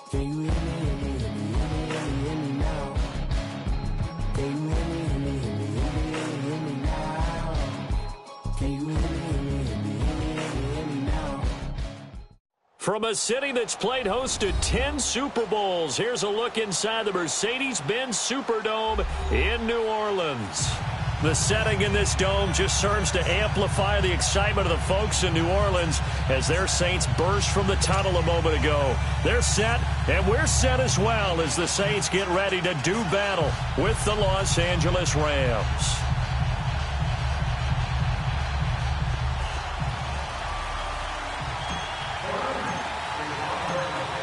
Can you hear me, hear me, hear me, hear me, hear me, hear me now? Can you hear me, hear me, hear me, hear me, hear me, hear me now? Can you hear me, hear me, hear me, hear me, hear me, hear me now? From a city that's played host to 10 Super Bowls, here's a look inside the Mercedes-Benz Superdome in New Orleans. The setting in this dome just serves to amplify the excitement of the folks in New Orleans as their Saints burst from the tunnel a moment ago. They're set, and we're set as well as the Saints get ready to do battle with the Los Angeles Rams.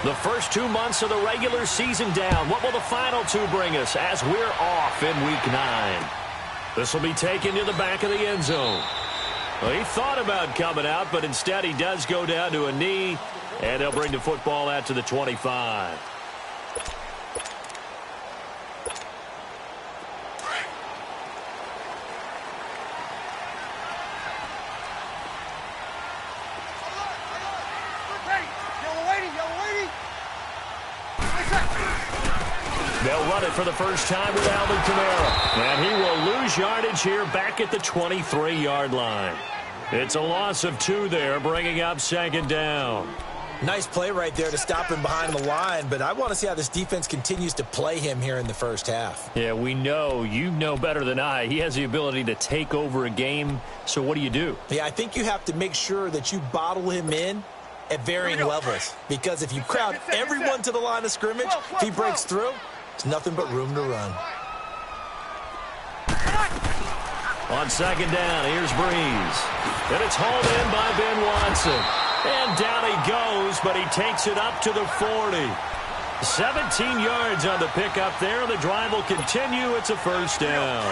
The first 2 months of the regular season down. What will the final two bring us as we're off in Week 9? This will be taken to the back of the end zone. Well, he thought about coming out, but instead he does go down to a knee, and they'll bring the football out to the 25. They'll run it for the first time with Alvin Kamara. And he will lose yardage here back at the 23-yard line. It's a loss of 2 there, bringing up second down. Nice play right there to stop him behind the line, but I want to see how this defense continues to play him here in the first half. Yeah, we know. You know better than I. He has the ability to take over a game, so what do? Yeah, I think you have to make sure that you bottle him in at varying levels, because if you crowd everyone to the line of scrimmage, if he breaks through, it's nothing but room to run. On second down, here's Breeze. And it's hauled in by Ben Watson. And down he goes, but he takes it up to the 40. 17 yards on the pickup there. The drive will continue. It's a first down.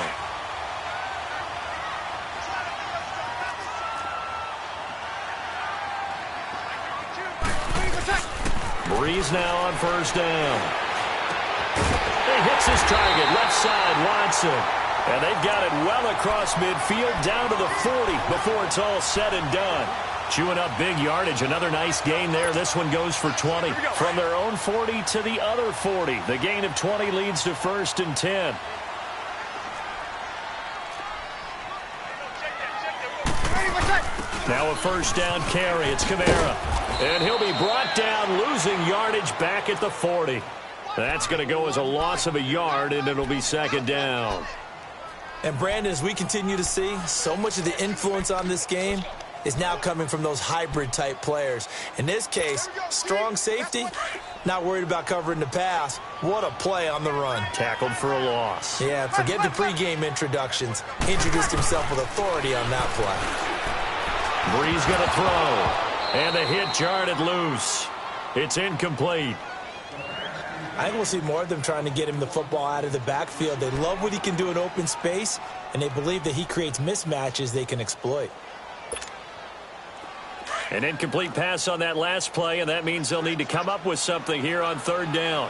Breeze now on first down. He hits his target, left side, Watson. And they've got it well across midfield, down to the 40 before it's all said and done. Chewing up big yardage, another nice gain there. This one goes for 20. From their own 40 to the other 40. The gain of 20 leads to first and 10. Now a first down carry. It's Kamara. And he'll be brought down, losing yardage back at the 40. That's going to go as a loss of a yard, and it'll be second down. And, Brandon, as we continue to see, so much of the influence on this game is now coming from those hybrid-type players. In this case, strong safety, not worried about covering the pass. What a play on the run. Tackled for a loss. Yeah, forget the pregame introductions. Introduced himself with authority on that play. Breeze going to throw. And the hit jarred loose. It's incomplete. I think we'll see more of them trying to get him the football out of the backfield. They love what he can do in open space, and they believe that he creates mismatches they can exploit. An incomplete pass on that last play, and that means they'll need to come up with something here on third down.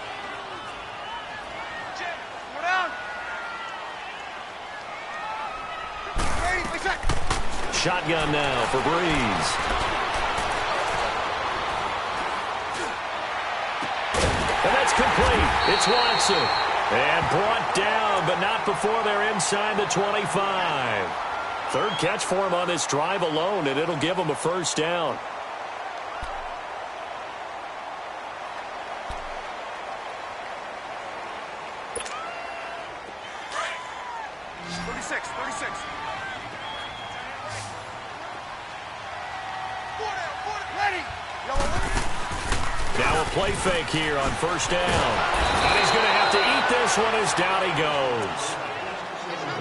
Shotgun now for Breeze. And that's complete. It's Watson. And brought down, but not before they're inside the 25. Third catch for him on this drive alone, and it'll give him a first down. Now a play fake here on first down. And he's going to have to eat this one as down he goes.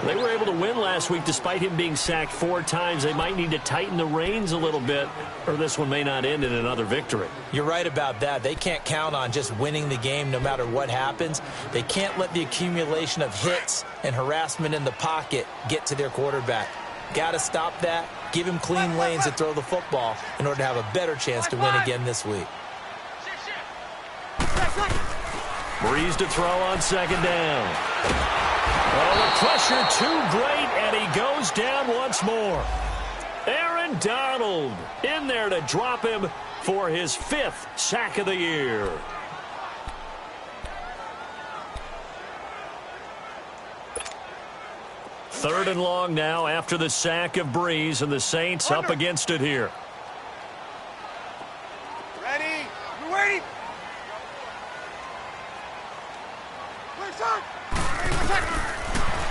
They were able to win last week despite him being sacked 4 times. They might need to tighten the reins a little bit, or this one may not end in another victory. You're right about that. They can't count on just winning the game no matter what happens. They can't let the accumulation of hits and harassment in the pocket get to their quarterback. Got to stop that, give him clean lanes to throw the football in order to have a better chance to win again this week. Breeze to throw on second down. Oh, the pressure too great, and he goes down once more. Aaron Donald in there to drop him for his 5th sack of the year. 3rd and long now after the sack of Breeze, and the Saints up against it here. Ready? You ready?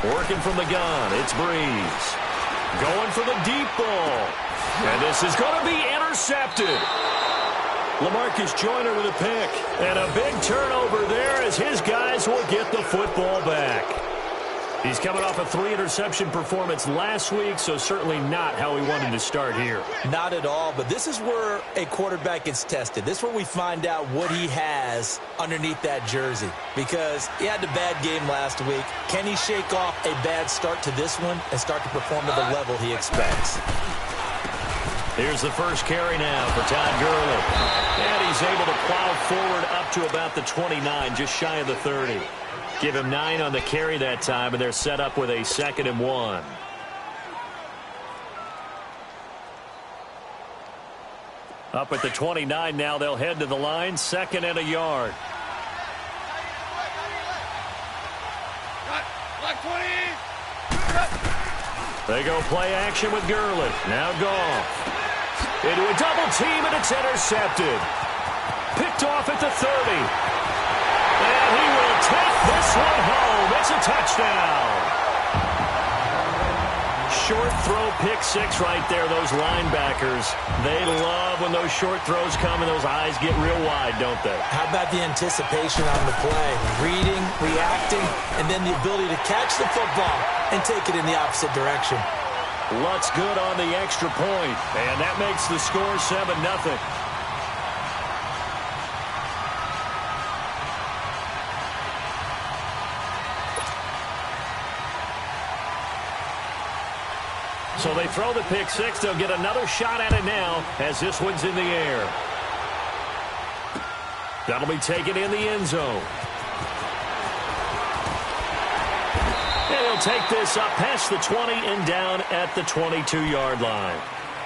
Working from the gun, it's Breeze. Going for the deep ball. And this is going to be intercepted. LaMarcus Joyner with a pick. And a big turnover there as his guys will get the football back. He's coming off a 3-interception performance last week, so certainly not how he wanted to start here. Not at all, but this is where a quarterback gets tested. This is where we find out what he has underneath that jersey, because he had a bad game last week. Can he shake off a bad start to this one and start to perform to the level he expects? Here's the first carry now for Todd Gurley. And he's able to plow forward up to about the 29, just shy of the 30. Give him 9 on the carry that time, and they're set up with a 2nd and 1. Up at the 29 now, they'll head to the line, 2nd and a yard. They go play action with Gurley. Now Goff. Into a double team, and it's intercepted. Picked off at the 30. And he will take this one home. It's a touchdown. Short throw, pick 6 right there. Those linebackers, they love when those short throws come and those eyes get real wide, don't they? How about the anticipation on the play? Reading, reacting, and then the ability to catch the football and take it in the opposite direction. Lutz good on the extra point, and that makes the score 7-0. So they throw the pick 6. They'll get another shot at it now as this one's in the air. That'll be taken in the end zone. And he'll take this up past the 20 and down at the 22-yard line.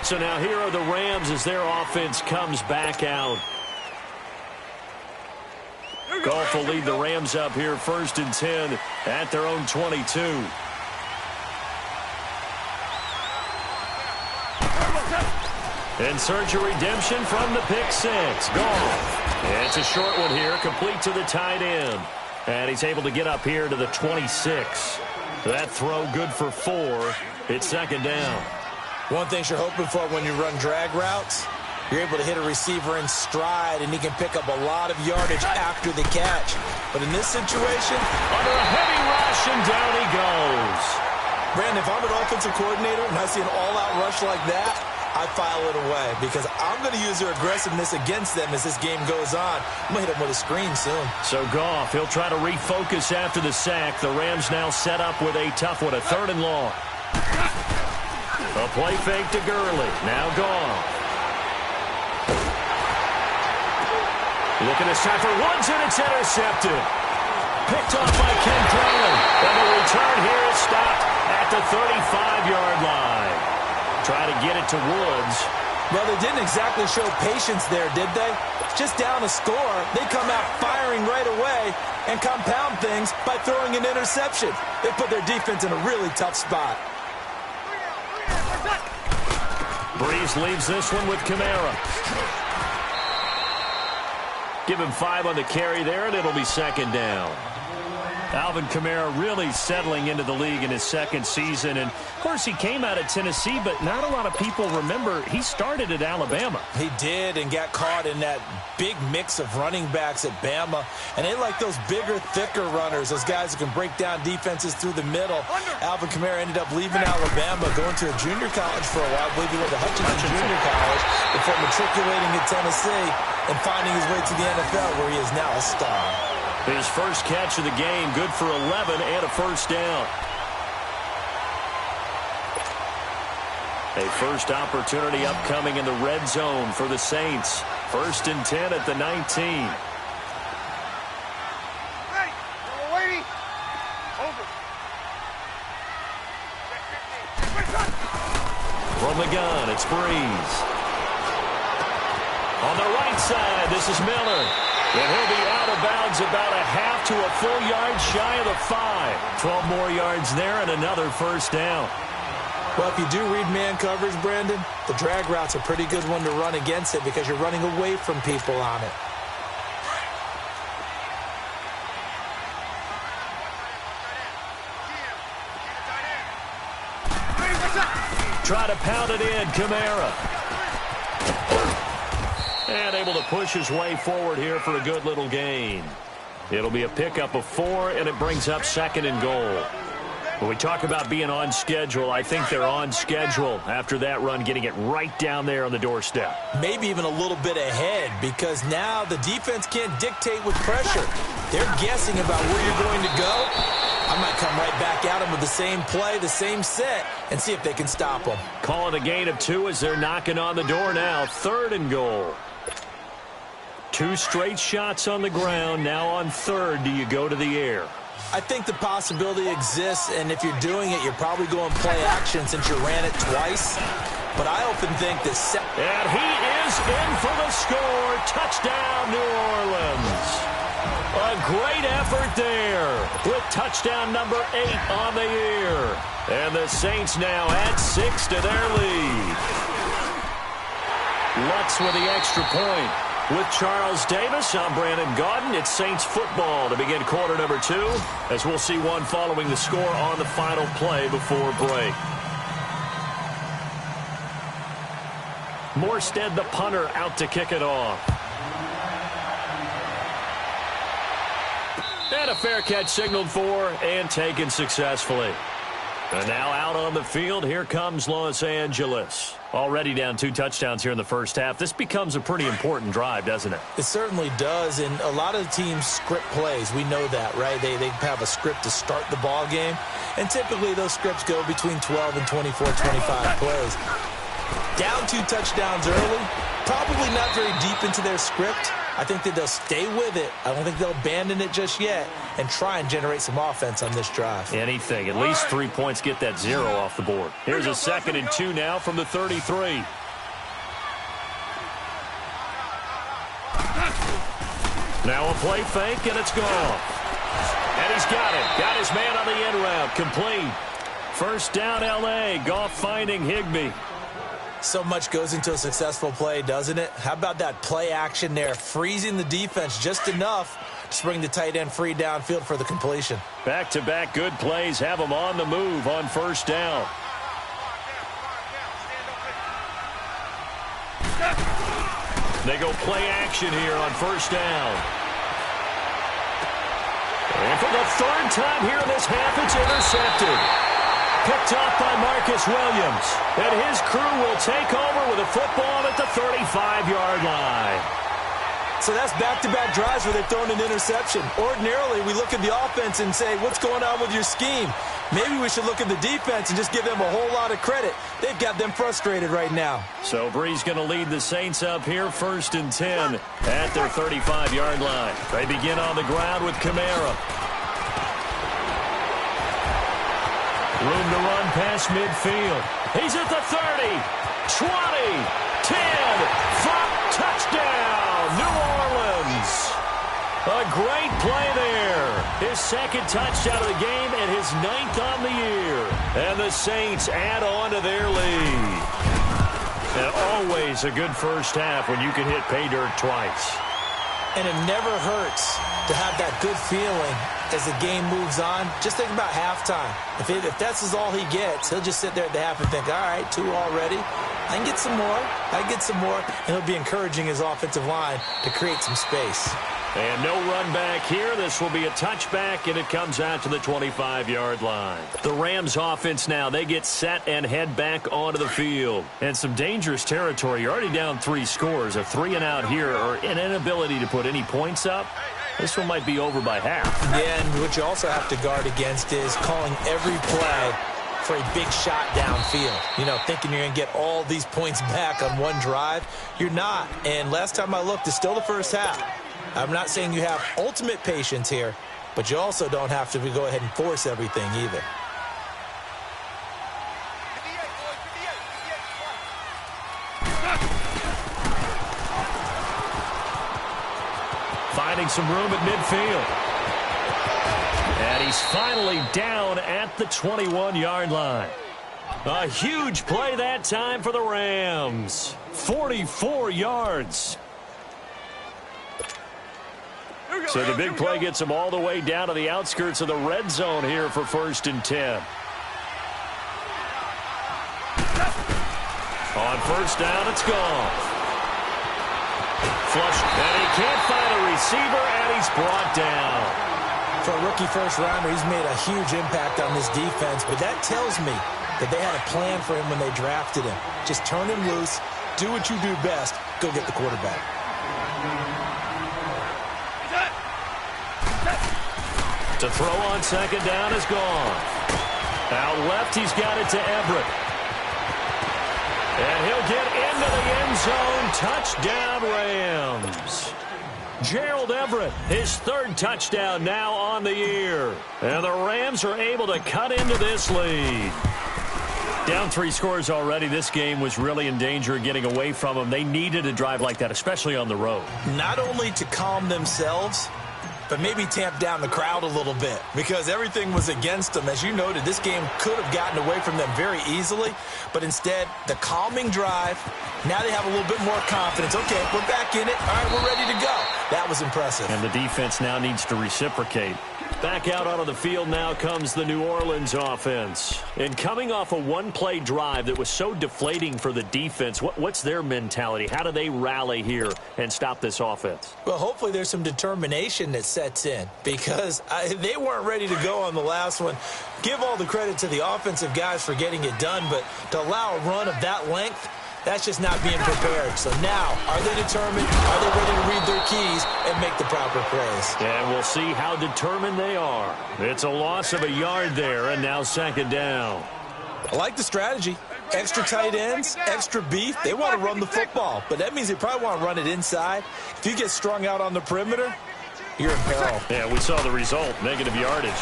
So now here are the Rams as their offense comes back out. Goff will lead the Rams up here 1st and 10 at their own 22. In search of redemption from the pick 6. Goff. It's a short one here, complete to the tight end. And he's able to get up here to the 26. That throw good for 4. It's 2nd down. One thing you're hoping for when you run drag routes, you're able to hit a receiver in stride, and he can pick up a lot of yardage after the catch. But in this situation, under a heavy rush, and down he goes. Brandon, if I'm an offensive coordinator and I see an all-out rush like that, I file it away because I'm going to use their aggressiveness against them as this game goes on. I'm going to hit them with a screen soon. So Goff, he'll try to refocus after the sack. The Rams now set up with a tough one, a 3rd and long. A play fake to Gurley. Now Goff. Looking this time for Woods, and it's intercepted. Picked off by Ken Curley. And the return here is stopped at the 35-yard line. Try to get it to Woods. Well, they didn't exactly show patience there, did they? Just down a score, they come out firing right away and compound things by throwing an interception. They put their defense in a really tough spot. Breeze leaves this one with Kamara. Give him 5 on the carry there, and it'll be 2nd down. Alvin Kamara really settling into the league in his 2nd season. And, of course, he came out of Tennessee, but not a lot of people remember he started at Alabama. He did, and got caught in that big mix of running backs at Bama. And they like those bigger, thicker runners, those guys who can break down defenses through the middle. Alvin Kamara ended up leaving Alabama, going to a junior college for a while. I believe he went to Hutchinson Junior College before matriculating at Tennessee and finding his way to the NFL, where he is now a star. His first catch of the game, good for 11 and a 1st down. A first opportunity upcoming in the red zone for the Saints. 1st and 10 at the 19. From the gun, it's Breeze. On the right side, this is Miller. And he'll be out of bounds about a half to a full yard shy of the 5. 12 more yards there and another first down. Well, if you do read man coverage, Brandon, the drag route's a pretty good one to run against it because you're running away from people on it. Try to pound it in, Kamara. And able to push his way forward here for a good little gain. It'll be a pickup of 4, and it brings up 2nd and goal. When we talk about being on schedule, I think they're on schedule after that run, getting it right down there on the doorstep. Maybe even a little bit ahead because now the defense can't dictate with pressure. They're guessing about where you're going to go. I might come right back at them with the same play, the same set, and see if they can stop them. Calling a gain of 2 as they're knocking on the door now. 3rd and goal. 2 straight shots on the ground. Now on 3rd, do you go to the air? I think the possibility exists, and if you're doing it, you're probably going play action since you ran it twice. But I often think that... And he is in for the score. Touchdown, New Orleans. A great effort there with touchdown number 8 on the year. And the Saints now add 6 to their lead. Lutz with the extra point. With Charles Davis, I'm Brandon Gaudin. It's Saints football to begin quarter number 2, as we'll see one following the score on the final play before break. Morstead, the punter, out to kick it off. And a fair catch signaled for and taken successfully. And now out on the field, here comes Los Angeles. Already down 2 touchdowns here in the first half. This becomes a pretty important drive, doesn't it? It certainly does, and a lot of teams script plays. We know that, right? They have a script to start the ball game, and typically those scripts go between 12 and 24, 25 plays. Down 2 touchdowns early, probably not very deep into their script. I think that they'll stay with it. I don't think they'll abandon it just yet and try and generate some offense on this drive. Anything. At least 3 points, get that 0 off the board. Here's a 2nd and 2 now from the 33. Now a play fake, and it's gone. And he's got it. Got his man on the end route. Complete. First down, L.A. Goff finding Higbee. So much goes into a successful play, doesn't it? How about that play action there, freezing the defense just enough to bring the tight end free downfield for the completion. Back-to-back good plays have them on the move on first down. They go play action here on first down. And for the 3rd time here in this half, it's intercepted. Picked off by Marcus Williams. And his crew will take over with a football at the 35-yard line. So that's back-to-back drives where they've thrown an interception. Ordinarily, we look at the offense and say, what's going on with your scheme? Maybe we should look at the defense and just give them a whole lot of credit. They've got them frustrated right now. So Bree's going to lead the Saints up here 1st and 10 at their 35-yard line. They begin on the ground with Kamara. Room to run past midfield. He's at the 30, 20, 10, 5, touchdown, New Orleans. A great play there. His 2nd touchdown of the game and his 9th on the year. And the Saints add on to their lead. And always a good first half when you can hit pay dirt twice. And it never hurts to have that good feeling as the game moves on. Just think about halftime. If that's all he gets, he'll just sit there at the half and think, all right, 2 already. I can get some more. I can get some more. And he'll be encouraging his offensive line to create some space. And no run back here. This will be a touchback, and it comes out to the 25-yard line. The Rams offense now, they get set and head back onto the field. And some dangerous territory. You're already down 3 scores. A 3-and-out here or an inability to put any points up. This one might be over by half. Yeah, and what you also have to guard against is calling every play for a big shot downfield. You know, thinking you're going to get all these points back on one drive. You're not. And last time I looked, it's still the first half. I'm not saying you have ultimate patience here, but you also don't have to go ahead and force everything either. Finding some room at midfield. And he's finally down at the 21-yard line. A huge play that time for the Rams. 44 yards. So the big play gets them all the way down to the outskirts of the red zone here for 1st and 10. On 1st down, it's gone. Flush, and he can't find a receiver, and he's brought down. For a rookie first-rounder, he's made a huge impact on this defense, but that tells me that they had a plan for him when they drafted him. Just turn him loose, do what you do best, go get the quarterback. To throw on 2nd down is gone. Out left, he's got it to Everett. And he'll get into the end zone. Touchdown, Rams. Gerald Everett, his 3rd touchdown now on the year. And the Rams are able to cut into this lead. Down 3 scores already. This game was really in danger of getting away from them. They needed a drive like that, especially on the road. Not only to calm themselves, but maybe tamp down the crowd a little bit because everything was against them. As you noted, this game could have gotten away from them very easily, but instead, the calming drive, now they have a little bit more confidence. Okay, we're back in it. All right, we're ready to go. That was impressive. And the defense now needs to reciprocate. Back out onto the field now comes the New Orleans offense. And coming off a one-play drive that was so deflating for the defense, what's their mentality? How do they rally here and stop this offense? Well, hopefully there's some determination that sets in because they weren't ready to go on the last one. Give all the credit to the offensive guys for getting it done, but to allow a run of that length, that's just not being prepared. So now, are they determined? Are they ready to read their keys and make the proper plays? And we'll see how determined they are. It's a loss of a yard there, and now 2nd down. I like the strategy. Extra tight ends, extra beef. They want to run the football, but that means they probably want to run it inside. If you get strung out on the perimeter, you're in peril. Yeah, we saw the result, negative yardage.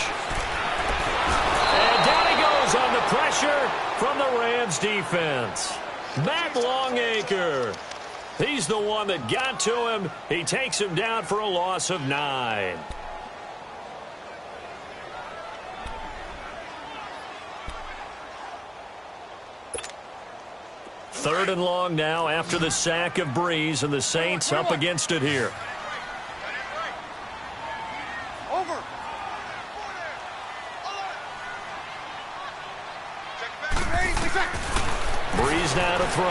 And down he goes on the pressure from the Rams defense. Matt Longacre. He's the one that got to him. He takes him down for a loss of 9. Third and long now after the sack of Breeze, and the Saints up against it here. Over. Breeze now to throw.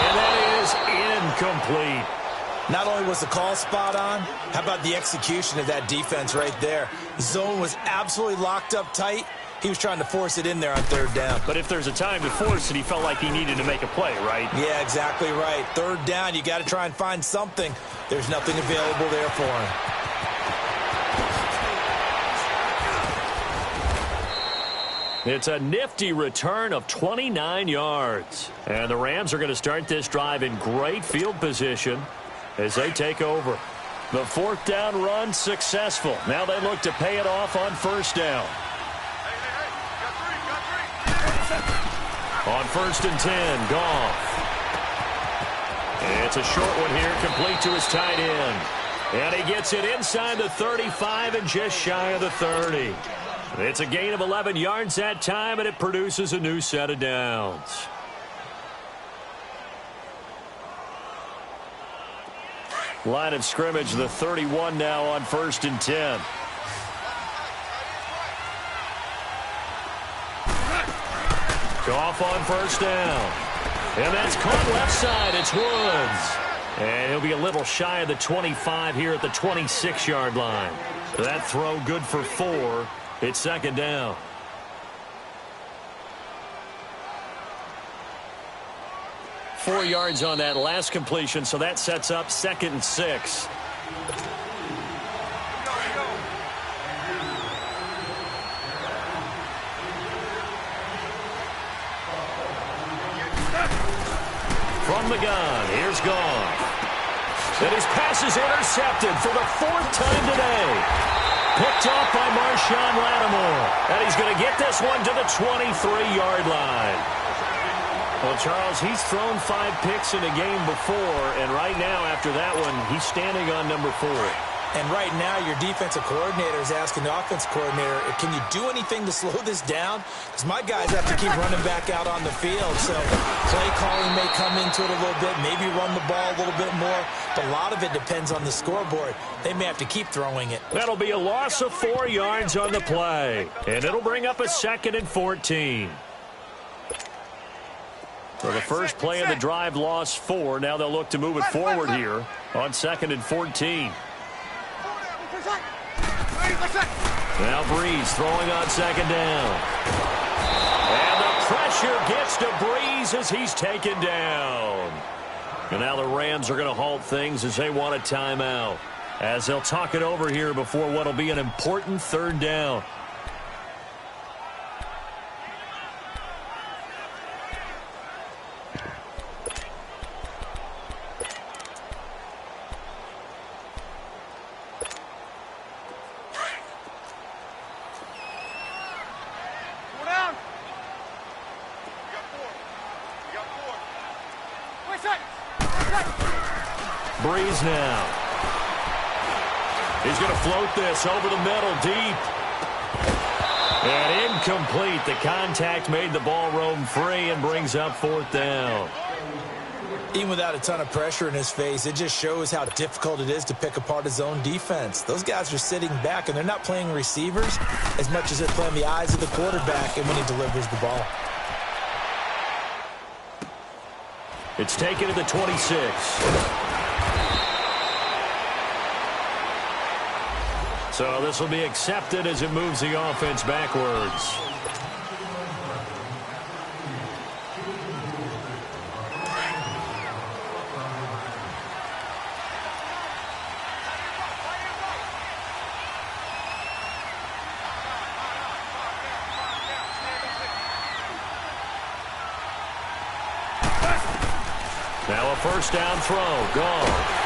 And that is incomplete. Not only was the call spot on, how about the execution of that defense right there? The zone was absolutely locked up tight. He was trying to force it in there on 3rd down. But if there's a time to force it, he felt like he needed to make a play, right? Yeah, exactly right. 3rd down, you got to try and find something. There's nothing available there for him. It's a nifty return of 29 yards. And the Rams are going to start this drive in great field position as they take over. The 4th down run successful. Now they look to pay it off on 1st down. On 1st and 10, Goff. It's a short one here, complete to his tight end. And he gets it inside the 35 and just shy of the 30. It's a gain of 11 yards that time, and it produces a new set of downs. Line of scrimmage, the 31 now on 1st and 10. Goff on 1st down. And that's caught left side. It's Woods. And he'll be a little shy of the 25 here at the 26-yard line. That throw good for 4. It's 2nd down. Four yards on that last completion, so that sets up 2nd and 6. From the gun, here's Goff. And his pass is intercepted for the 4th time today. Picked off by Marshawn Lattimore. And he's going to get this one to the 23-yard line. Well, Charles, he's thrown 5 picks in a game before, and right now, after that one, he's standing on number 4. And right now, your defensive coordinator is asking the offensive coordinator, can you do anything to slow this down? Because my guys have to keep running back out on the field. So play calling may come into it a little bit, maybe run the ball a little bit more. But a lot of it depends on the scoreboard. They may have to keep throwing it. That'll be a loss of 4 yards on the play. And it'll bring up a 2nd and 14. So the first play of the drive lost 4. Now they'll look to move it forward here on 2nd and 14. Now Breeze throwing on 2nd down. And the pressure gets to Breeze as he's taken down. And now the Rams are going to halt things as they want a timeout, as they'll talk it over here before what will be an important 3rd down. Breeze now. He's going to float this over the middle deep. And incomplete. The contact made the ball roam free and brings up 4th down. Even without a ton of pressure in his face, it just shows how difficult it is to pick apart his own defense. Those guys are sitting back, and they're not playing receivers as much as they're playing the eyes of the quarterback and when he delivers the ball. It's taken to the 26. So this will be accepted as it moves the offense backwards. Now a 1st down throw. Gone.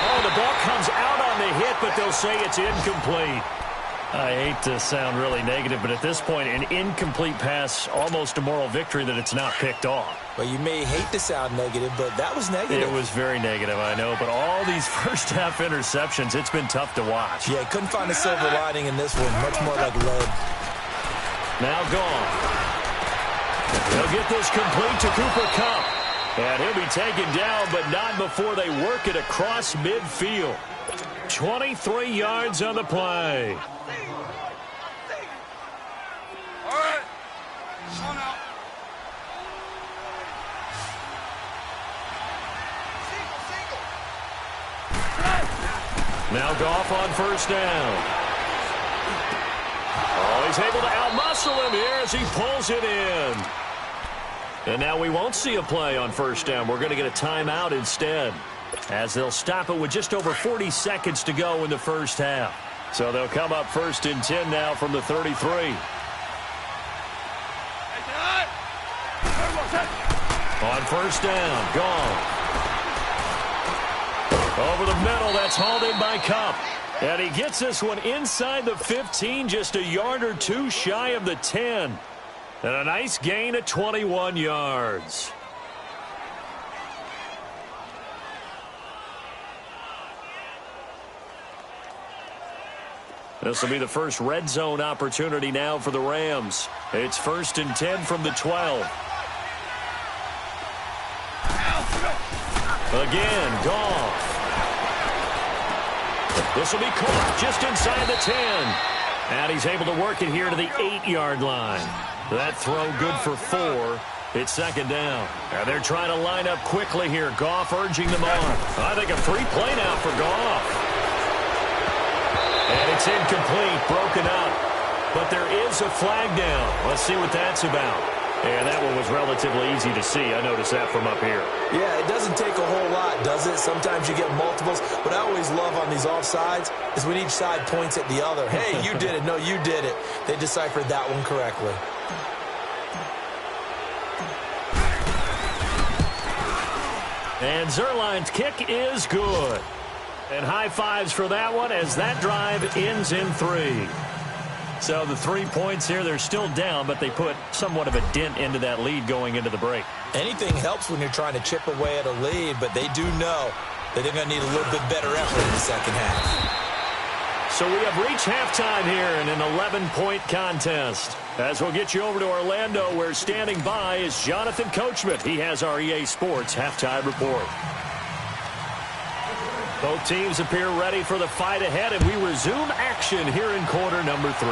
Oh, the ball comes out on the hit, but they'll say it's incomplete. I hate to sound really negative, but at this point, an incomplete pass, almost a moral victory that it's not picked off. Well, you may hate to sound negative, but that was negative. It was very negative, I know, but all these first-half interceptions, it's been tough to watch. Yeah, couldn't find a silver lining in this one. Much more like lead. Now gone. They'll get this complete to Cooper Kupp. And he'll be taken down, but not before they work it across midfield. 23 yards on the play. All right. On out. Now Goff on 1st down. Oh, he's able to outmuscle him here as he pulls it in. And now we won't see a play on 1st down. We're going to get a timeout instead, as they'll stop it with just over 40 seconds to go in the 1st half. So they'll come up 1st and 10 now from the 33. On 1st down, gone. Over the middle, that's hauled in by Kupp. And he gets this one inside the 15, just a yard or 2 shy of the 10. And a nice gain of 21 yards. This will be the first red zone opportunity now for the Rams. It's 1st and 10 from the 12. Again, Goff. This will be caught just inside the 10. And he's able to work it here to the 8-yard line. That throw good for 4. It's 2nd down. And they're trying to line up quickly here. Goff urging them on. I think a free play now for Goff. And it's incomplete, broken up. But there is a flag down. Let's see what that's about. And that one was relatively easy to see. I noticed that from up here. Yeah, it doesn't take a whole lot, does it? Sometimes you get multiples. What I always love on these offsides is when each side points at the other. Hey, you did it. No, you did it. They deciphered that one correctly. And Zerline's kick is good. And high fives for that one as that drive ends in 3. So the 3 points here, they're still down, but they put somewhat of a dent into that lead going into the break. Anything helps when you're trying to chip away at a lead, but they do know that they're going to need a little bit better effort in the second half. So we have reached halftime here in an 11-point contest. As we'll get you over to Orlando, where standing by is Jonathan Coachman. He has our EA Sports halftime report. Both teams appear ready for the fight ahead, and we resume action here in quarter number 3.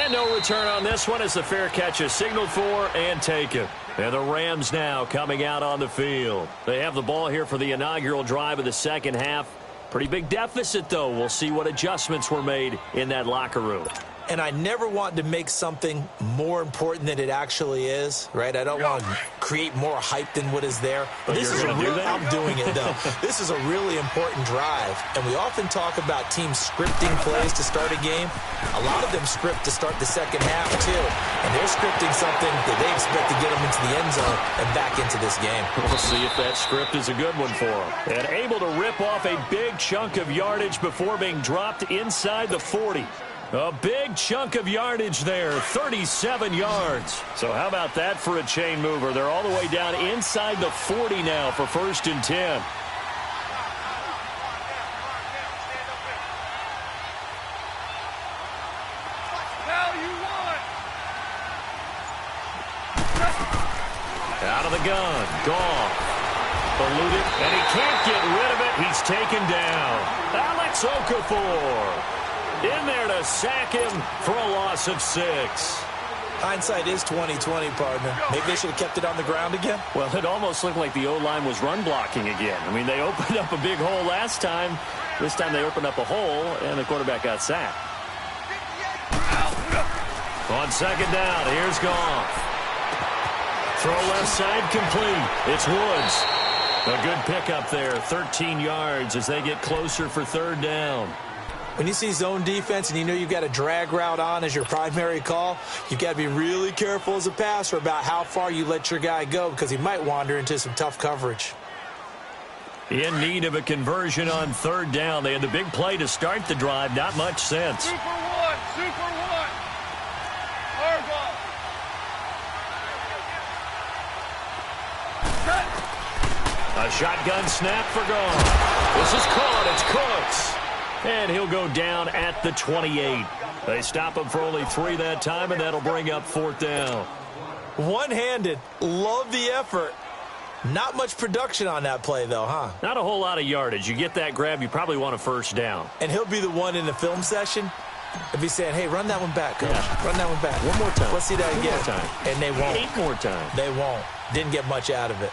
And no return on this one as the fair catch is signaled for and taken. And the Rams now coming out on the field. They have the ball here for the inaugural drive of the second half. Pretty big deficit, though. We'll see what adjustments were made in that locker room. And I never want to make something more important than it actually is, right? I don't want to create more hype than what is there. But this is a real, I'm doing it, though. This is a really important drive. And we often talk about teams scripting plays to start a game. A lot of them script to start the second half, too. And they're scripting something that they expect to get them into the end zone and back into this game. We'll see if that script is a good one for them. And able to rip off a big chunk of yardage before being dropped inside the 40. A big chunk of yardage there, 37 yards. So how about that for a chain mover? They're all the way down inside the 40 now for 1st and 10. Out of the gun, Goff. Eluded, and he can't get rid of it. He's taken down. Alex Okafor in there to sack him for a loss of 6. Hindsight is 20/20, partner. Maybe they should have kept it on the ground again. Well, it almost looked like the O-line was run blocking again. I mean, they opened up a big hole last time. This time they opened up a hole, and the quarterback got sacked. On 2nd down, here's Goff. Throw left side complete. It's Woods. A good pickup there, 13 yards as they get closer for 3rd down. When you see zone defense and you know you've got a drag route on as your primary call, you've got to be really careful as a passer about how far you let your guy go because he might wander into some tough coverage. In need of a conversion on 3rd down. They had the big play to start the drive. Not much sense. Super one. Hard ball. A shotgun snap for Goff. This is caught. It's Cooks. And he'll go down at the 28. They stop him for only 3 that time, and that'll bring up 4th down. One-handed. Love the effort. Not much production on that play, though, huh? Not a whole lot of yardage. You get that grab, you probably want a 1st down. And he'll be the one in the film session and be saying, hey, run that one back, coach. Yeah. Run that one back. One more time. Let's see that again. One more time. And they won't. 8 more times. They won't. Didn't get much out of it.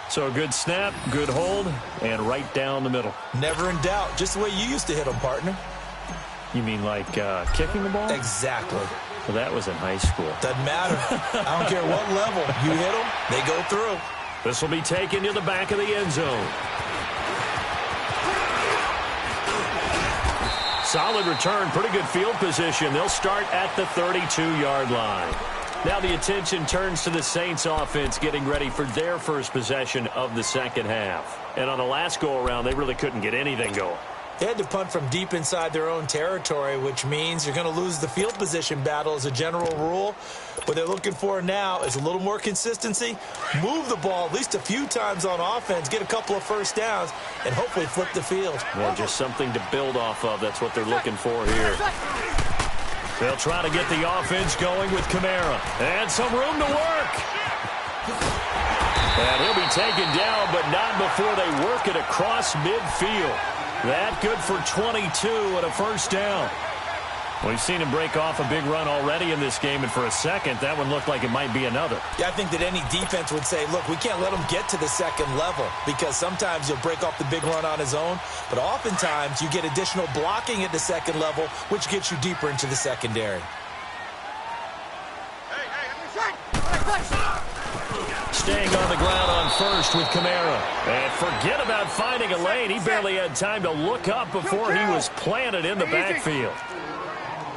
So a good snap, good hold, and right down the middle. Never in doubt. Just the way you used to hit them, partner. You mean like kicking the ball? Exactly. Well, that was in high school. Doesn't matter. I don't care what level. You hit them, they go through. This will be taken to the back of the end zone. Solid return, pretty good field position. They'll start at the 32-yard line. Now the attention turns to the Saints offense getting ready for their first possession of the second half. And on the last go-around, they really couldn't get anything going. They had to punt from deep inside their own territory, which means you're going to lose the field position battle as a general rule. What they're looking for now is a little more consistency, move the ball at least a few times on offense, get a couple of 1st downs, and hopefully flip the field. Well, just something to build off of. That's what they're looking for here. They'll try to get the offense going with Kamara. And some room to work. And he'll be taken down, but not before they work it across midfield. That good for 22 and a 1st down. We've seen him break off a big run already in this game, and for a second, that one looked like it might be another. Yeah, I think that any defense would say, look, we can't let him get to the second level because sometimes he'll break off the big run on his own, but oftentimes you get additional blocking at the second level, which gets you deeper into the secondary. Staying on the ground on 1st with Kamara. And forget about finding a lane. He barely had time to look up before he was planted in the backfield.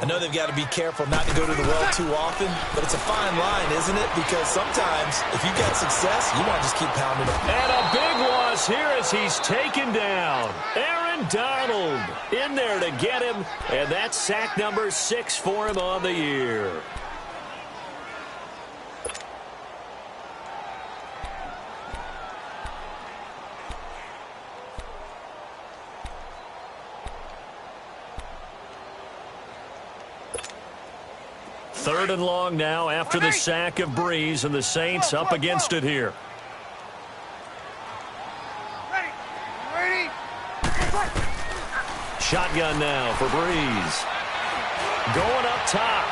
I know they've got to be careful not to go to the well too often, but it's a fine line, isn't it? Because sometimes, if you've got success, you want to just keep pounding it. And a big loss here as he's taken down. Aaron Donald in there to get him, and that's sack number 6 for him on the year. 3rd and long now after the sack of Breeze, and the Saints up against it here. Ready? Shotgun now for Breeze. Going up top.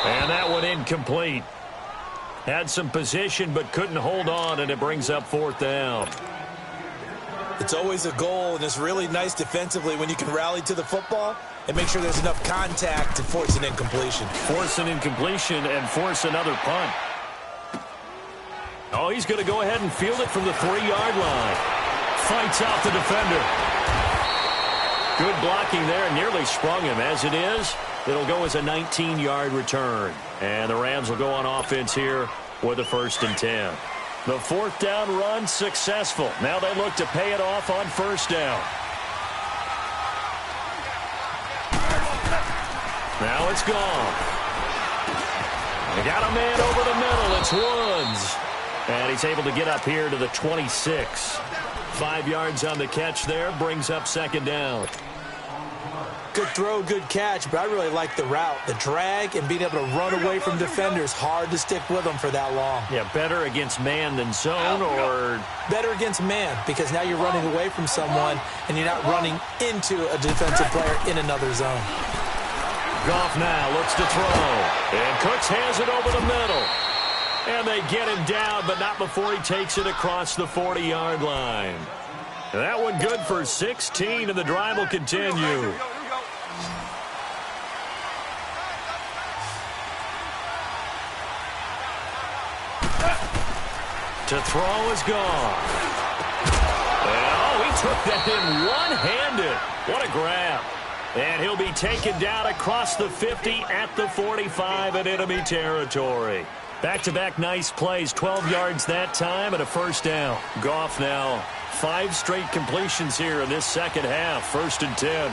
And that one incomplete. Had some position but couldn't hold on, and it brings up 4th down. It's always a goal, and it's really nice defensively when you can rally to the football and make sure there's enough contact to force an incompletion. Force an incompletion and force another punt. Oh, he's going to go ahead and field it from the 3-yard line. Fights out the defender. Good blocking there, nearly sprung him. As it is, it'll go as a 19-yard return. And the Rams will go on offense here with a 1st and 10. The 4th down run successful. Now they look to pay it off on 1st down. Now it's gone. They got a man over the middle. It's Woods. And he's able to get up here to the 26. 5 yards on the catch there. Brings up 2nd down. Good throw, good catch, but I really like the route. The drag and being able to run away from defenders. Hard to stick with them for that long. Yeah, better against man than zone, or? Better against man, because now you're running away from someone and you're not running into a defensive player in another zone. Goff now looks to throw. And Cooks has it over the middle. And they get him down, but not before he takes it across the 40-yard line. That one good for 16, and the drive will continue. To throw is gone. Oh, he took that in one-handed. What a grab. And he'll be taken down across the 50 at the 45 in enemy territory. Back-to-back nice plays, 12 yards that time and a 1st down. Goff now 5 straight completions here in this second half. 1st and 10.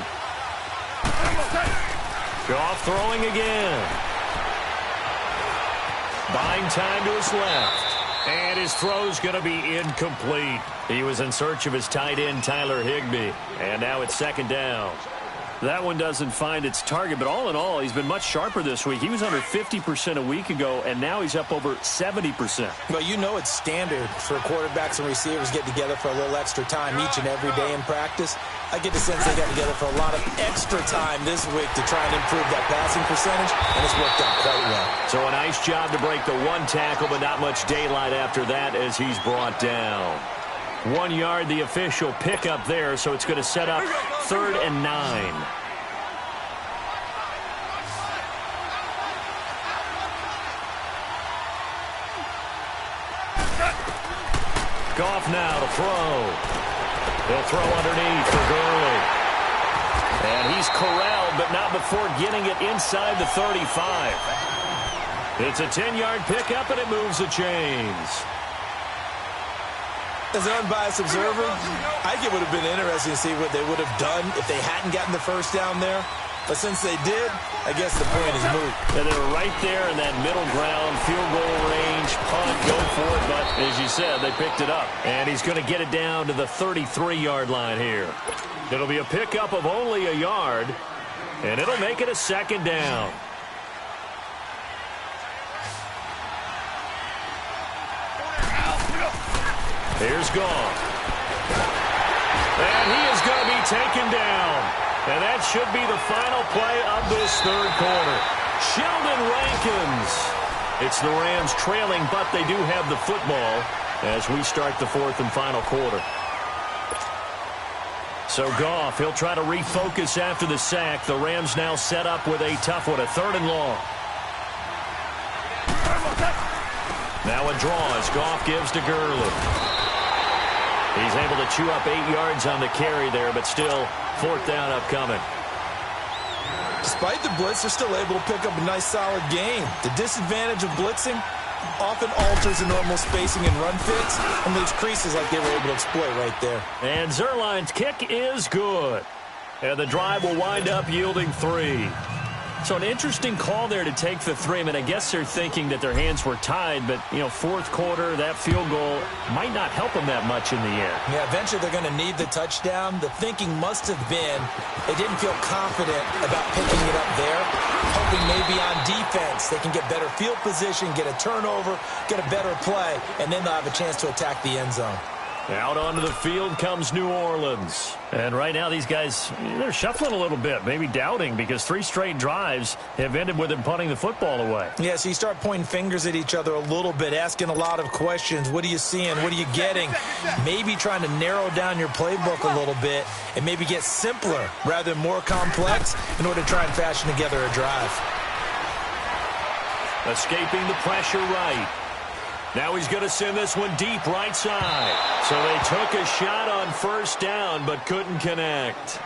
Goff throwing again. Buying time to his left. And his throw's going to be incomplete. He was in search of his tight end, Tyler Higbee. And now it's 2nd down. That one doesn't find its target, but all in all, he's been much sharper this week. He was under 50% a week ago, and now he's up over 70%. Well, you know it's standard for quarterbacks and receivers get together for a little extra time each and every day in practice. I get the sense they got together for a lot of extra time this week to try and improve that passing percentage, and it's worked out quite well. So a nice job to break the 1 tackle, but not much daylight after that as he's brought down. 1 yard, the official pickup there, so it's going to set up 3rd and 9. Goff now to throw. He'll throw underneath for Gurley. And he's corralled, but not before getting it inside the 35. It's a 10-yard pickup, and it moves the chains. As an unbiased observer, I think it would have been interesting to see what they would have done if they hadn't gotten the 1st down there. But since they did, I guess the point is moot. And they're right there in that middle ground, field goal range, punt, go for it. But as you said, they picked it up. And he's going to get it down to the 33-yard line here. It'll be a pickup of only a yard, and it'll make it a 2nd down. Here's Goff. And he is going to be taken down. And that should be the final play of this 3rd quarter. Sheldon Rankins. It's the Rams trailing, but they do have the football as we start the 4th and final quarter. So Goff, he'll try to refocus after the sack. The Rams now set up with a tough one, a 3rd and long. Now a draw as Goff gives to Gurley. He's able to chew up 8 yards on the carry there, but still 4th down upcoming. Despite the blitz, they're still able to pick up a nice solid gain. The disadvantage of blitzing often alters the normal spacing and run fits and leaves creases like they were able to exploit right there. And Zerline's kick is good. And the drive will wind up yielding 3. So an interesting call there to take the 3. I mean, I guess they're thinking that their hands were tied, but, fourth quarter, that field goal might not help them that much in the end. Yeah, eventually they're going to need the touchdown. The thinking must have been they didn't feel confident about picking it up there, hoping maybe on defense they can get better field position, get a turnover, get a better play, and then they'll have a chance to attack the end zone. Out onto the field comes New Orleans. And right now these guys, they're shuffling a little bit, maybe doubting, because 3 straight drives have ended with them punting the football away. Yeah, so you start pointing fingers at each other a little bit, asking a lot of questions. What are you seeing? What are you getting? Maybe trying to narrow down your playbook a little bit and maybe get simpler rather than more complex in order to try and fashion together a drive. Escaping the pressure right. Now he's going to send this one deep right side. So they took a shot on first down but couldn't connect.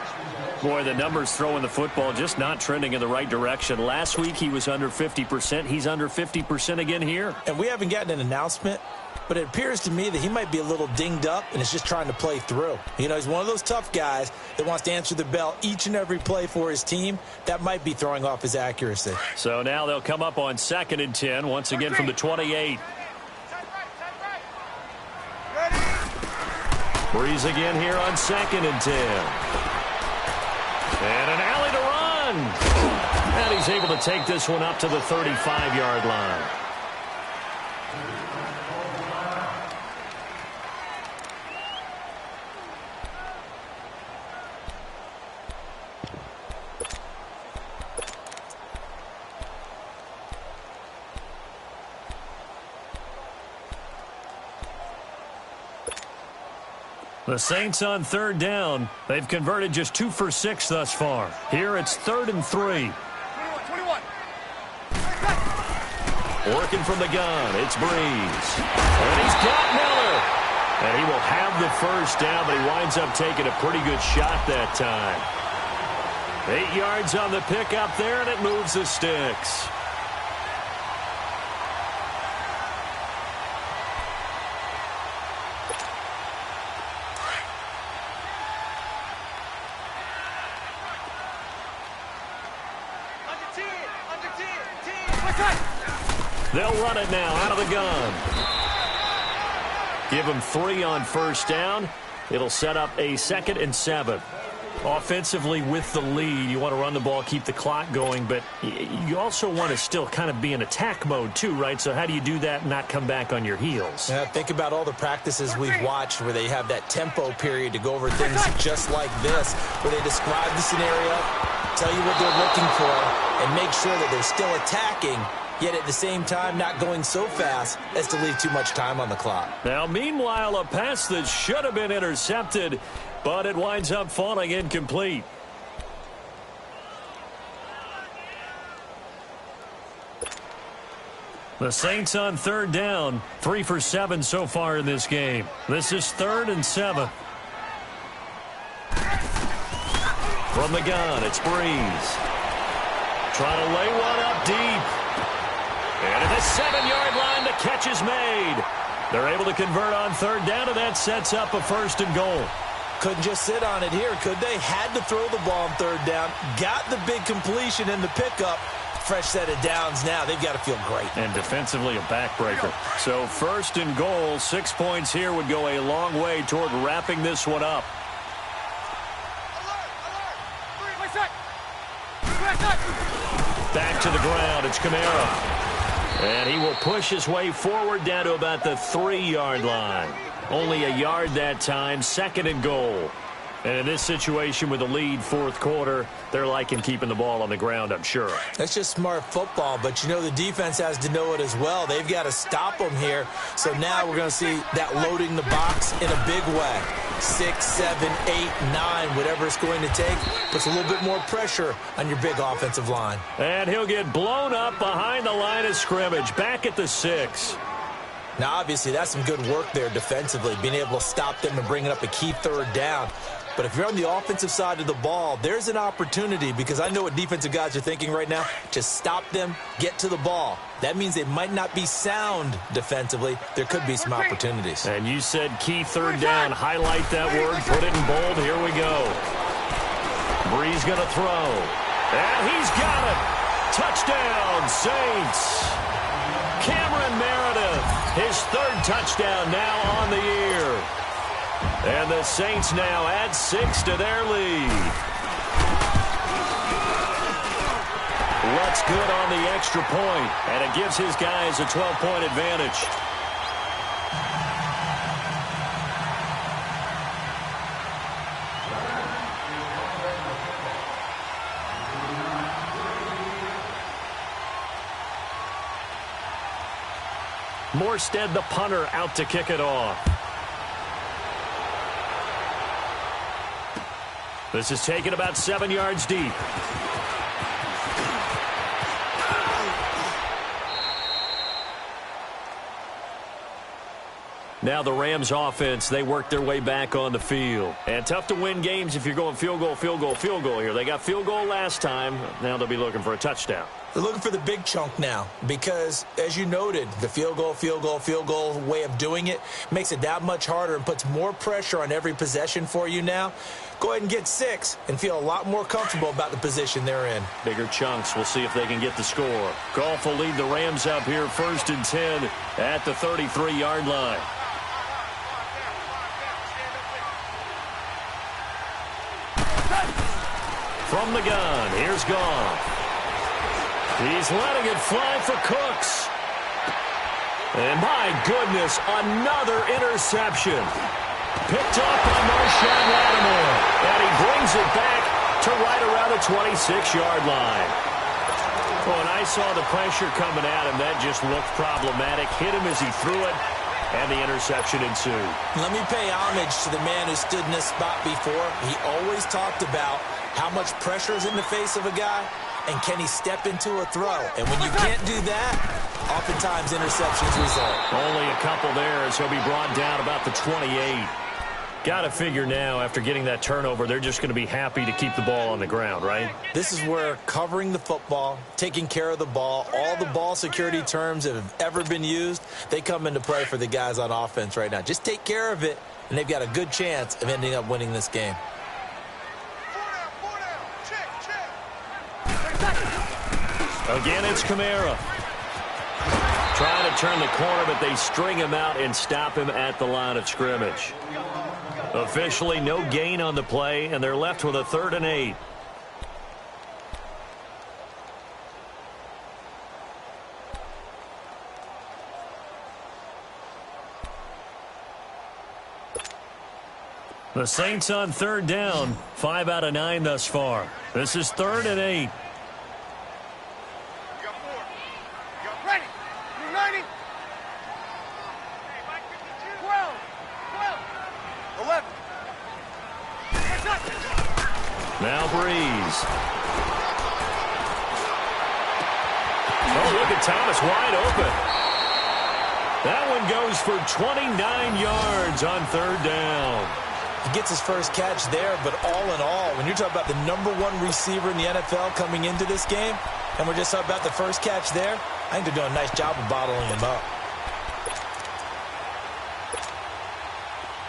Boy, the numbers throwing the football just not trending in the right direction. Last week he was under 50%. He's under 50% again here. And we haven't gotten an announcement, but it appears to me that he might be a little dinged up and is just trying to play through. He's one of those tough guys that wants to answer the bell each and every play for his team. That might be throwing off his accuracy. So now they'll come up on 2nd and 10, once again from the 28. Breeze again here on 2nd and 10. And an alley to run. And he's able to take this one up to the 35-yard line. The Saints on 3rd down. They've converted just 2 for 6 thus far. Here it's 3rd and 3. 21. Working from the gun, it's Breeze. And he's got Miller. And he will have the first down, but he winds up taking a pretty good shot that time. 8 yards on the pickup there, and it moves the sticks. They'll run it now out of the gun. Give them 3 on first down. It'll set up a 2nd and 7. Offensively with the lead, you want to run the ball, keep the clock going, but you also want to still kind of be in attack mode too, right? So how do you do that and not come back on your heels? Yeah, think about all the practices we've watched where they have that tempo period to go over things just like this, where they describe the scenario, tell you what they're looking for, and make sure that they're still attacking, yet at the same time not going so fast as to leave too much time on the clock. Now, meanwhile, a pass that should have been intercepted, but it winds up falling incomplete. The Saints on 3rd down, 3 for 7 so far in this game. This is 3rd and 7. From the gun, it's Breeze. Trying to lay one up deep. And at the 7-yard line, the catch is made. They're able to convert on 3rd down, and that sets up a 1st and goal. Couldn't just sit on it here, could they? Had to throw the ball on 3rd down. Got the big completion in the pickup. Fresh set of downs now. They've got to feel great. And defensively a backbreaker. So 1st and goal, 6 points here would go a long way toward wrapping this one up. Back to the ground, it's Kamara. And he will push his way forward down to about the 3-yard line. Only a yard that time, 2nd and goal. And in this situation with the lead 4th quarter, they're liking keeping the ball on the ground, I'm sure. That's just smart football, but the defense has to know it as well. They've got to stop them here. So now we're going to see that loading the box in a big way. 6, 7, 8, 9, whatever it's going to take, puts a little bit more pressure on your big offensive line. And he'll get blown up behind the line of scrimmage, back at the 6. Now, obviously, that's some good work there defensively, being able to stop them and bringing up a key 3rd down. But if you're on the offensive side of the ball, there's an opportunity, because I know what defensive guys are thinking right now. Just stop them, get to the ball. That means they might not be sound defensively. There could be some opportunities. And you said key 3rd down. Highlight that word. Put it in bold. Here we go. Breeze going to throw. And he's got it. Touchdown, Saints. Cameron Meredith, his third touchdown now on the year. And the Saints now add 6 to their lead. Looks good on the extra point, and it gives his guys a 12-point advantage. Morstead, the punter, out to kick it off. This is taken about 7 yards deep. Now the Rams offense, they work their way back on the field. And tough to win games if you're going field goal, field goal, field goal here. They got field goal last time. Now they'll be looking for a touchdown. They're looking for the big chunk now because, as you noted, the field goal way of doing it makes it that much harder and puts more pressure on every possession for you now. Go ahead and get 6 and feel a lot more comfortable about the position they're in. Bigger chunks. We'll see if they can get the score. Goff will lead the Rams up here 1st and 10 at the 33-yard line. From the gun, here's Goff. He's letting it fly for Cooks. And my goodness, another interception. Picked up by Marshawn Lattimore. And he brings it back to right around the 26-yard line. When I saw the pressure coming at him, that just looked problematic. Hit him as he threw it, and the interception ensued. Let me pay homage to the man who stood in this spot before. He always talked about how much pressure is in the face of a guy, and can he step into a throw? And when you can't do that, oftentimes interceptions result. Only a couple there as he'll be brought down about the 28. Got to figure now, after getting that turnover, they're just going to be happy to keep the ball on the ground, right? This is where covering the football, taking care of the ball, all the ball security terms that have ever been used, they come into play for the guys on offense right now. Just take care of it, and they've got a good chance of ending up winning this game. Again, it's Kamara. Trying to turn the corner, but they string him out and stop him at the line of scrimmage. Officially, no gain on the play, and they're left with a 3rd and 8. The Saints on 3rd down, 5 out of 9 thus far. This is 3rd and 8. Now Breeze. Oh, look at Thomas wide open. That one goes for 29 yards on 3rd down. He gets his first catch there, but all in all, when you're talking about the #1 receiver in the NFL coming into this game, and we're just talking about the first catch there, I think they're doing a nice job of bottling him up.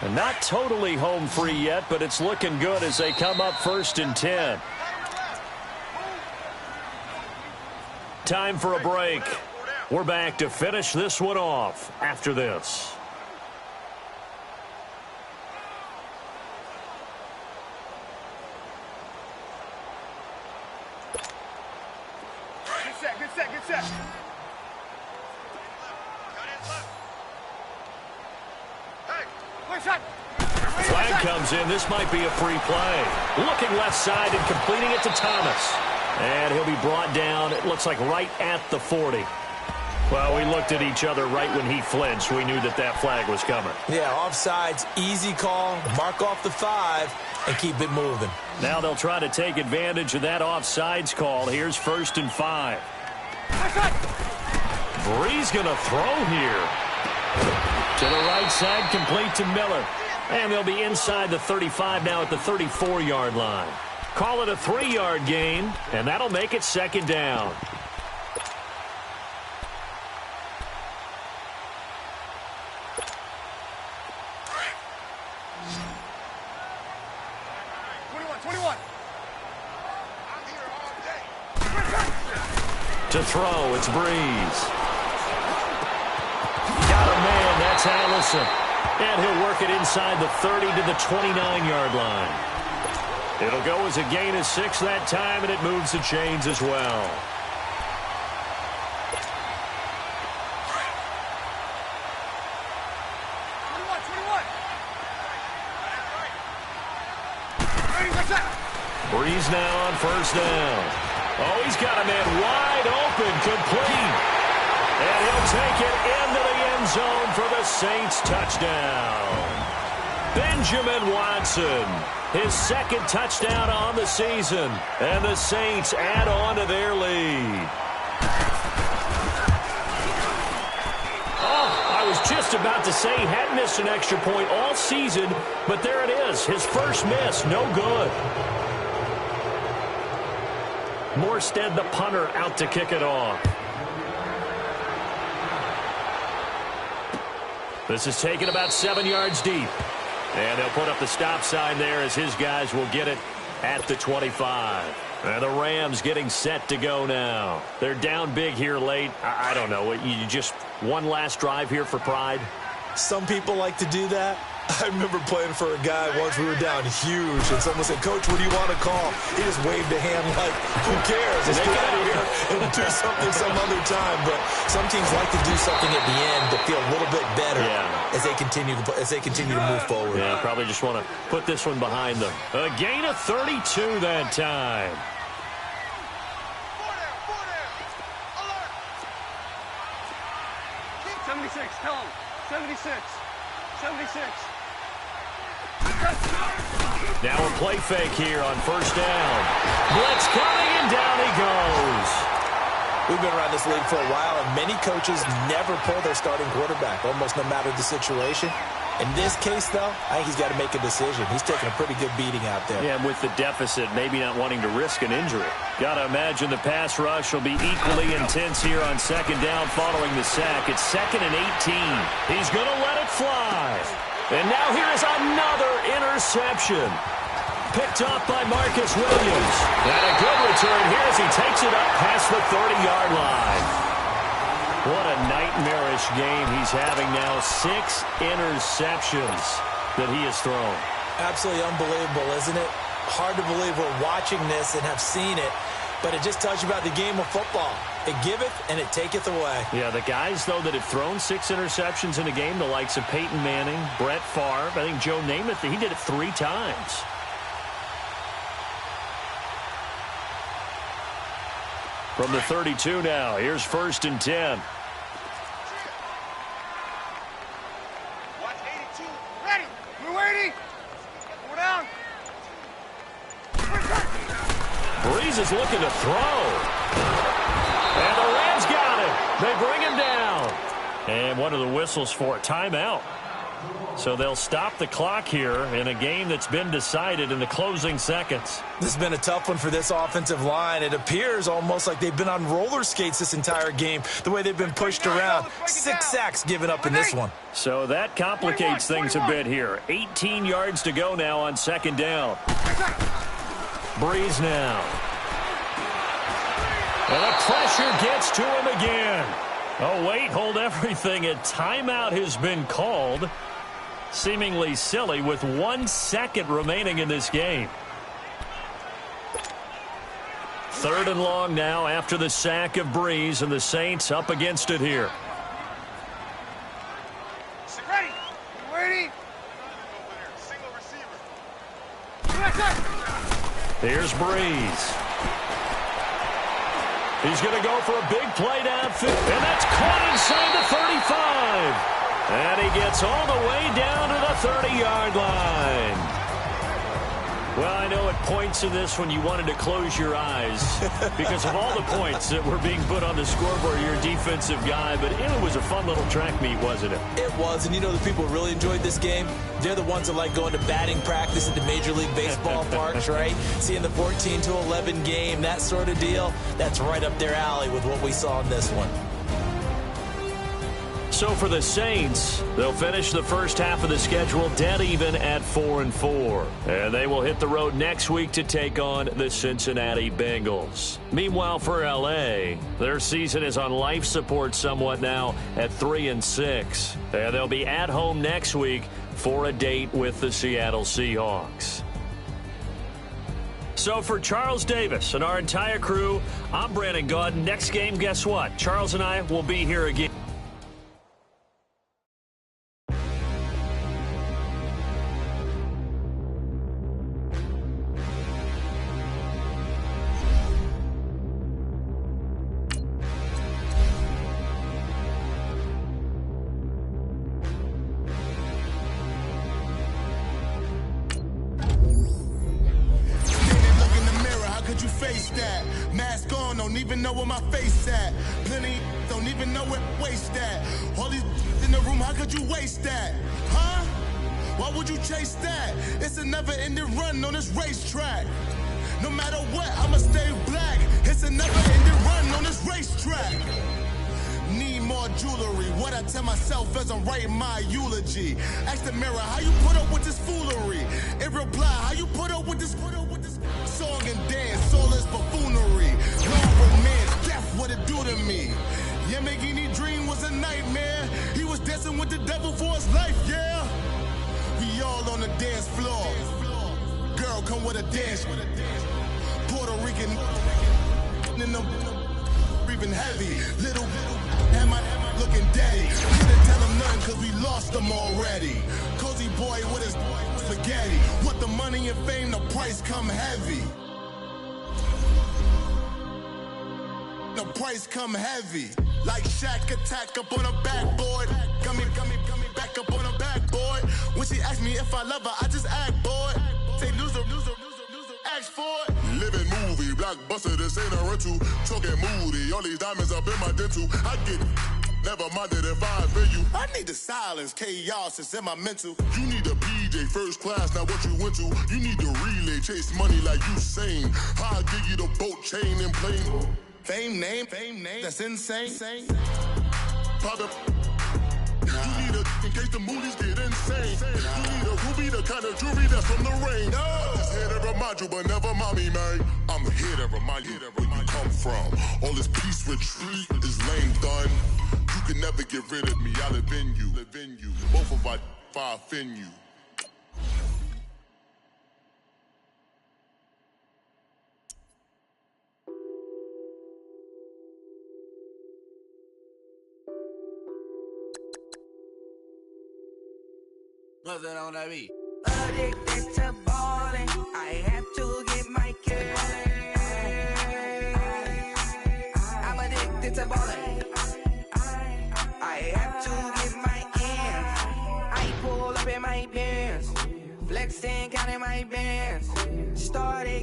And not totally home free yet, but it's looking good as they come up 1st and 10. Time for a break. We're back to finish this one off after this. Good set. Flag comes in. This might be a free play. Looking left side and completing it to Thomas. And he'll be brought down, it looks like right at the 40. Well, we looked at each other right when he flinched. We knew that that flag was coming. Yeah, offsides, easy call. Mark off the 5 and keep it moving. Now they'll try to take advantage of that offsides call. Here's 1st and 5. Breeze going to throw here. To the right side, complete to Miller. And they'll be inside the 35 now at the 34-yard line. Call it a 3-yard gain, and that'll make it 2nd down. To throw, it's Breeze. Got a man, that's Allison. And he'll work it inside the 30 to the 29-yard line. It'll go as a gain of 6 that time, and it moves the chains as well. Breeze now on first down. Oh, he's got a man wide open, complete. And he'll take it into the end zone for the Saints touchdown. Benjamin Watson, his second touchdown on the season. And the Saints add on to their lead. I was just about to say he hadn't missed an extra point all season, but there it is. His first miss, no good. Morstead, the punter, out to kick it off. This is taken about 7 yards deep. And they'll put up the stop sign there as his guys will get it at the 25. And the Rams getting set to go now. They're down big here late. I don't know. You just one last drive here for pride? Some people like to do that. I remember playing for a guy once. We were down huge, and someone said, "Coach, what do you want to call?" He just waved a hand like, "Who cares? Let's get out of here and do something some other time." But some teams like to do something at the end to feel a little bit better as they continue to move forward. Yeah, probably just want to put this one behind them. A gain of 32 that time. Tell him. 76. 76. Now a play fake here on first down. Blitz coming, and down he goes. We've been around this league for a while, and many coaches never pull their starting quarterback, almost no matter the situation. In this case, though, I think he's got to make a decision. He's taking a pretty good beating out there. Yeah, with the deficit, maybe not wanting to risk an injury. Got to imagine the pass rush will be equally intense here on second down following the sack. It's 2nd and 18. He's going to let it fly. And now here is another interception. Picked off by Marcus Williams. And a good return here as he takes it up past the 30-yard line. What a nightmarish game he's having now. 6 interceptions that he has thrown. Absolutely unbelievable, isn't it? Hard to believe we're watching this and have seen it, but it just tells you about the game of football. It giveth and it taketh away. Yeah, the guys, though, that have thrown 6 interceptions in a game, the likes of Peyton Manning, Brett Favre, I think Joe Namath, he did it 3 times. From the 32 now, here's 1st and 10. Watch 82. Ready. We're waiting. We're down. Breeze is looking to throw. And the Rams got it. They bring him down. And one of the whistles for a timeout. So they'll stop the clock here in a game that's been decided in the closing seconds. This has been a tough one for this offensive line. It appears almost like they've been on roller skates this entire game, the way they've been pushed around. 6 sacks given up in this one. So that complicates things a bit here. 18 yards to go now on second down. Breeze now. And the pressure gets to him again. Oh, wait, hold everything. A timeout has been called. Seemingly silly with 1 second remaining in this game. 3rd and long now after the sack of Breeze, and the Saints up against it here. Ready. We're waiting. Single receiver. Here's Breeze. He's going to go for a big play downfield, and that's caught inside the 35. And he gets all the way down to the 30-yard line. Well, I know at points in this when you wanted to close your eyes because of all the points that were being put on the scoreboard. You're a defensive guy, but it was a fun little track meet, wasn't it? It was, and you know the people who really enjoyed this game? They're the ones that like going to batting practice at the Major League Baseball parks, right? Seeing the 14-11 game, that sort of deal, that's right up their alley with what we saw in this one. So So for the Saints, they'll finish the first half of the schedule dead even at 4-4. And they will hit the road next week to take on the Cincinnati Bengals. Meanwhile, for L.A., their season is on life support somewhat now at 3-6. And they'll be at home next week for a date with the Seattle Seahawks. So for Charles Davis and our entire crew, I'm Brandon Gaudin. Next game, guess what? Charles and I will be here again. Mask on, don't even know where my face at. Plenty don't even know where waste at. All these in the room, how could you waste that? Huh? Why would you chase that? It's a never-ending run on this racetrack. No matter what, I'ma stay black. It's a never-ending run on this racetrack. Need more jewelry. What I tell myself as I'm writing my eulogy. Ask the mirror, how you put up with this foolery? It reply, how you put up with this song and dance, soulless buffoonery. No romance, death, what it do to me. Yamagini dream was a nightmare. He was dancing with the devil for his life, yeah. We all on the dance floor. Girl, come with a dance. Puerto Rican in the breathing heavy. Little am I looking daddy. Couldn't tell him nothing cause we lost him already. Cozy boy with his spaghetti. What the money and fame, the price come heavy. The price come heavy. Like Shaq attack up on a backboard. Got me back up on a backboard. When she asked me if I love her, I just act bored. Say loser, ask for it. Living movie, blockbuster, this ain't a rental. Talking moody, all these diamonds up in my dental. I get it. Never minded if I offend you. I need the silence, chaos is in my mental. You need a PJ first class, not what you went to. You need the relay, chase money like you sane. I'll give you the boat, chain, and plane. Fame name, that's insane. Pop you need a in case the movies get insane. You need a ruby, the kind of jewelry that's from the rain. I'm just here to remind you, but never mommy, man. I'm here to remind you where you come from. All this peace retreat is lame done. You can never get rid of me, I live in you. Both of us, if I offend you. What's that on that beat? Addicted to balling, I have to get my cash. I'm addicted to balling, I have to get my ends. I pull up in my pants, flexing, counting my bands.